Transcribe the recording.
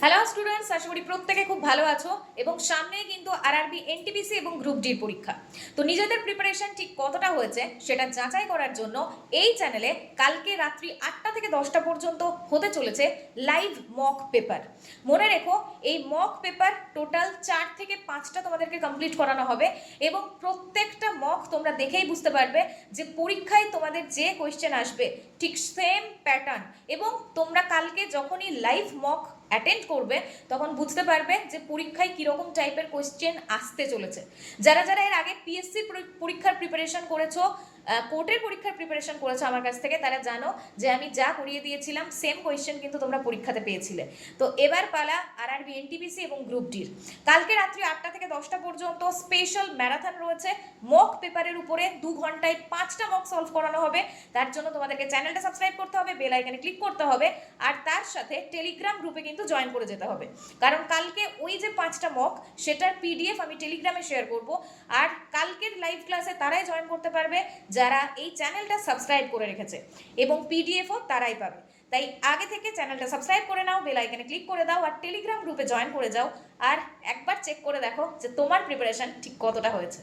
Hello students, আশা করি প্রত্যেকে খুব ভালো আছো এবং সামনেই কিন্তু আরআরবি এনটিপিসি এবং গ্রুপ ডির পরীক্ষা। তো নিজেদের প্রিপারেশন ঠিক কতটা হয়েছে সেটা যাচাই করার জন্য এই চ্যানেলে কালকে রাত্রি 8টা থেকে 10টা পর্যন্ত হতে চলেছে লাইভ মক পেপার। মনে রেখো, এই মক পেপার টোটাল 4 থেকে 5টা তোমাদেরকে কমপ্লিট করানো হবে এবং প্রত্যেকটা মক তোমরা দেখেই বুঝতে পারবে যে পরীক্ষায় তোমাদের যে কোয়েশ্চেন আসবে ঠিক সেম প্যাটার্ন, এবং তোমরা কালকে যখনই লাইভ মক অ্যাটেন্ড করবে তখন বুঝতে পারবে যে পরীক্ষায় কীরকম টাইপের কোয়েশ্চেন আসতে চলেছে। যারা যারা এর আগে পিএসসি পরীক্ষার প্রিপারেশন করেছো, কোর্টের পরীক্ষার প্রিপারেশন করেছো আমার কাছ থেকে, তারা জানো যে আমি যা করিয়ে দিয়েছিলাম সেম কোয়েশ্চেন কিন্তু তোমরা পরীক্ষাতে পেয়েছিলে। তো এবার পালা আরআরবি এনটিপিসি এবং গ্রুপ ডির। কালকে রাত্রি 8টা থেকে 10টা পর্যন্ত স্পেশাল ম্যারাথন রয়েছে মক পেপারের উপরে। 2 ঘন্টায় 5টা মক সলভ করানো হবে। তার জন্য তোমাদেরকে চ্যানেলটা সাবস্ক্রাইব করতে হবে, বেল আইকনে ক্লিক করতে হবে, আর তার সাথে টেলিগ্রাম গ্রুপে কিন্তু জয়েন করে যেতে হবে। কারণ কালকে ওই যে 5টা মক, সেটার পিডিএফ আমি টেলিগ্রামে শেয়ার করব। আর কালকের লাইভ ক্লাসে তারাই জয়েন করতে পারবে যারা এই চ্যানেলটা সাবস্ক্রাইব করে রেখেছে, এবং পিডিএফও তারাই পাবে। তাই আগে থেকে চ্যানেলটা সাবস্ক্রাইব করে নাও, বেল আইকনে ক্লিক করে দাও, আর টেলিগ্রাম গ্রুপে জয়েন করে যাও, আর একবার চেক করে দেখো যে তোমার প্রিপারেশন ঠিক কতটা হয়েছে।